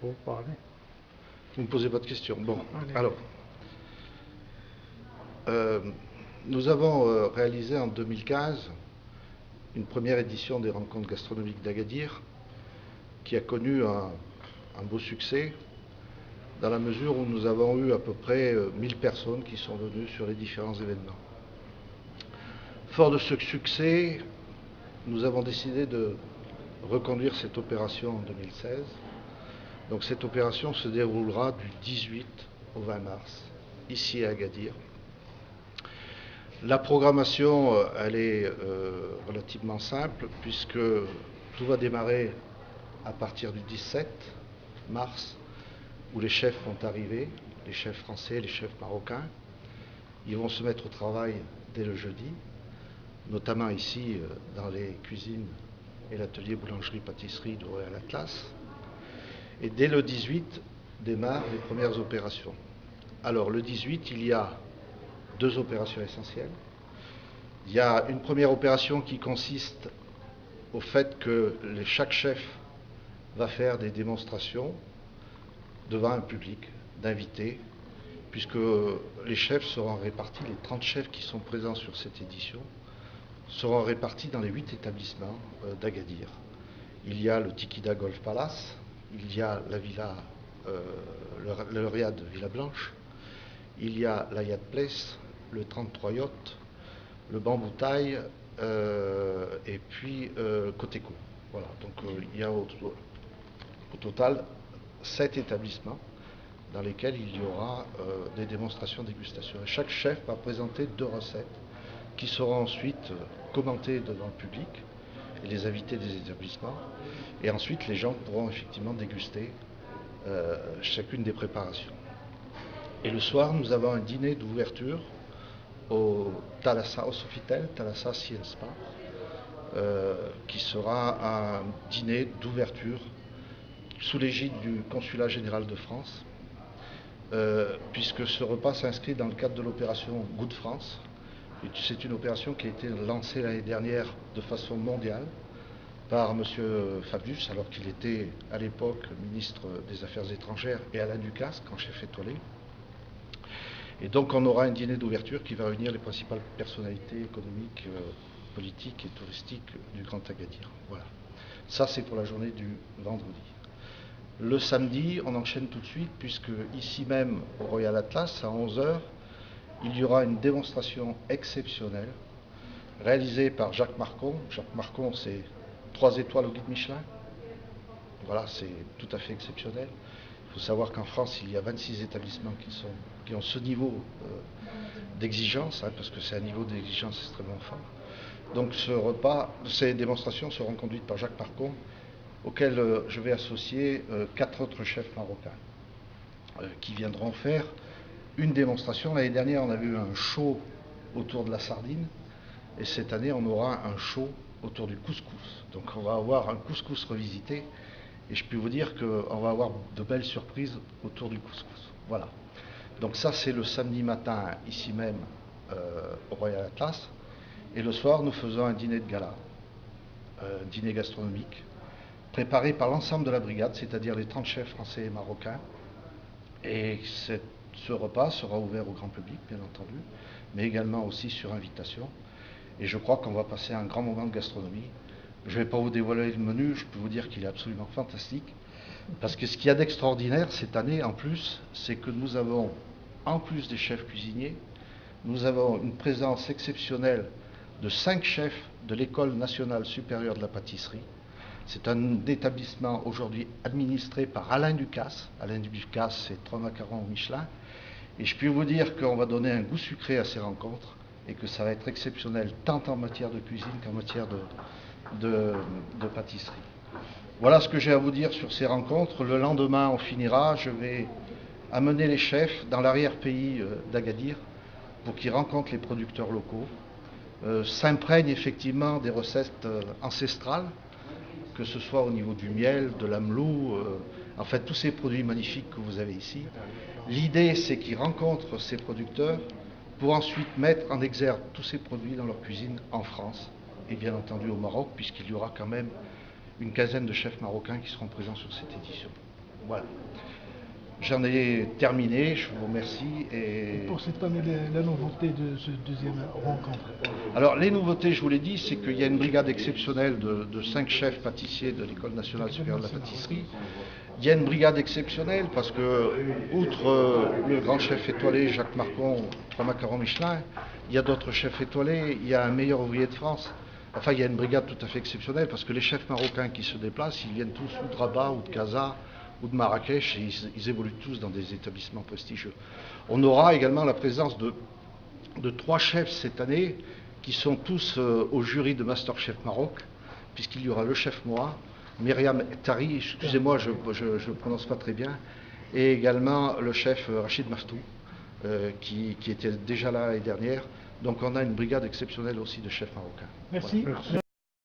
Vous parlez. Vous ne me posez pas de questions. Bon, Allez. alors, nous avons réalisé en 2015 une première édition des rencontres gastronomiques d'Agadir qui a connu un beau succès dans la mesure où nous avons eu à peu près 1000 personnes qui sont venues sur les différents événements. Fort de ce succès, nous avons décidé de reconduire cette opération en 2016. Donc cette opération se déroulera du 18 au 20 mars, ici à Agadir. La programmation, elle est relativement simple, puisque tout va démarrer à partir du 17 mars, où les chefs vont arriver, les chefs français, les chefs marocains. Ils vont se mettre au travail dès le jeudi, notamment ici dans les cuisines et l'atelier boulangerie-pâtisserie de Royal Atlas. Et dès le 18 démarrent les premières opérations. Alors le 18, il y a deux opérations essentielles. Il y a une première opération qui consiste au fait que chaque chef va faire des démonstrations devant un public d'invités, puisque les chefs seront répartis, les 30 chefs qui sont présents sur cette édition, seront répartis dans les 8 établissements d'Agadir. Il y a le Tikida Golf Palace, il y a la villa, le Riad Villa Blanche, il y a la Yacht Place, le 33 Yacht, le Bamboo Thai et puis Coteco. Voilà, donc il y a au total 7 établissements dans lesquels il y aura des démonstrations dégustation. Et chaque chef va présenter 2 recettes qui seront ensuite commentées devant le public et les invités des établissements. Et ensuite, les gens pourront effectivement déguster chacune des préparations. Et le soir, nous avons un dîner d'ouverture au Sofitel, Thalassa Sea and Spa, qui sera un dîner d'ouverture sous l'égide du Consulat général de France, puisque ce repas s'inscrit dans le cadre de l'opération Good France. C'est une opération qui a été lancée l'année dernière de façon mondiale par M. Fabius, alors qu'il était à l'époque ministre des Affaires étrangères, et Alain Ducasse, grand chef étoilé. Et donc on aura un dîner d'ouverture qui va réunir les principales personnalités économiques, politiques et touristiques du Grand Agadir. Voilà. Ça, c'est pour la journée du vendredi. Le samedi, on enchaîne tout de suite, puisque ici même, au Royal Atlas, à 11h, il y aura une démonstration exceptionnelle réalisée par Jacques Marcon. Jacques Marcon, c'est 3 étoiles au guide Michelin. Voilà, c'est tout à fait exceptionnel. Il faut savoir qu'en France, il y a 26 établissements qui ont ce niveau d'exigence, parce que c'est un niveau d'exigence extrêmement fort. Donc ces démonstrations seront conduites par Jacques Marcon, auquel je vais associer 4 autres chefs marocains qui viendront faire une démonstration. L'année dernière, on avait eu un show autour de la sardine, et cette année, on aura un show autour du couscous. Donc on va avoir un couscous revisité, et je peux vous dire qu'on va avoir de belles surprises autour du couscous. Voilà. Donc ça, c'est le samedi matin, ici même, au Royal Atlas. Et le soir, nous faisons un dîner de gala, un dîner gastronomique, préparé par l'ensemble de la brigade, c'est-à-dire les 30 chefs français et marocains. Et ce repas sera ouvert au grand public, bien entendu, mais également aussi sur invitation. Et je crois qu'on va passer un grand moment de gastronomie. Je ne vais pas vous dévoiler le menu, je peux vous dire qu'il est absolument fantastique. Parce que ce qu'il y a d'extraordinaire cette année, en plus, c'est que nous avons, en plus des chefs cuisiniers, nous avons une présence exceptionnelle de 5 chefs de l'École nationale supérieure de la pâtisserie. C'est un établissement aujourd'hui administré par Alain Ducasse. Alain Ducasse, c'est 3 macarons au Michelin. Et je puis vous dire qu'on va donner un goût sucré à ces rencontres et que ça va être exceptionnel tant en matière de cuisine qu'en matière de pâtisserie. Voilà ce que j'ai à vous dire sur ces rencontres. Le lendemain, on finira. Je vais amener les chefs dans l'arrière-pays d'Agadir pour qu'ils rencontrent les producteurs locaux, s'imprègnent effectivement des recettes ancestrales, que ce soit au niveau du miel, de l'amelou, en fait tous ces produits magnifiques que vous avez ici. L'idée, c'est qu'ils rencontrent ces producteurs pour ensuite mettre en exergue tous ces produits dans leur cuisine en France et bien entendu au Maroc, puisqu'il y aura quand même une quinzaine de chefs marocains qui seront présents sur cette édition. Voilà. J'en ai terminé, je vous remercie. Et pour cette année, la nouveauté de ce deuxième rencontre? Alors, les nouveautés, je vous l'ai dit, c'est qu'il y a une brigade exceptionnelle de 5 chefs pâtissiers de l'École nationale supérieure de la pâtisserie. Il y a une brigade exceptionnelle parce que, outre le grand chef étoilé Jacques Marcon, 3 macarons Michelin, il y a d'autres chefs étoilés, il y a un meilleur ouvrier de France. Enfin, il y a une brigade tout à fait exceptionnelle parce que les chefs marocains qui se déplacent, ils viennent tous ou de Rabat ou de Casa ou de Marrakech, et ils évoluent tous dans des établissements prestigieux. On aura également la présence de 3 chefs cette année qui sont tous au jury de Masterchef Maroc, puisqu'il y aura le chef Moa, Myriam Tari, excusez-moi, je ne prononce pas très bien, et également le chef Rachid Maftou, qui était déjà là l'année dernière. Donc on a une brigade exceptionnelle aussi de chefs marocains. Merci. Voilà.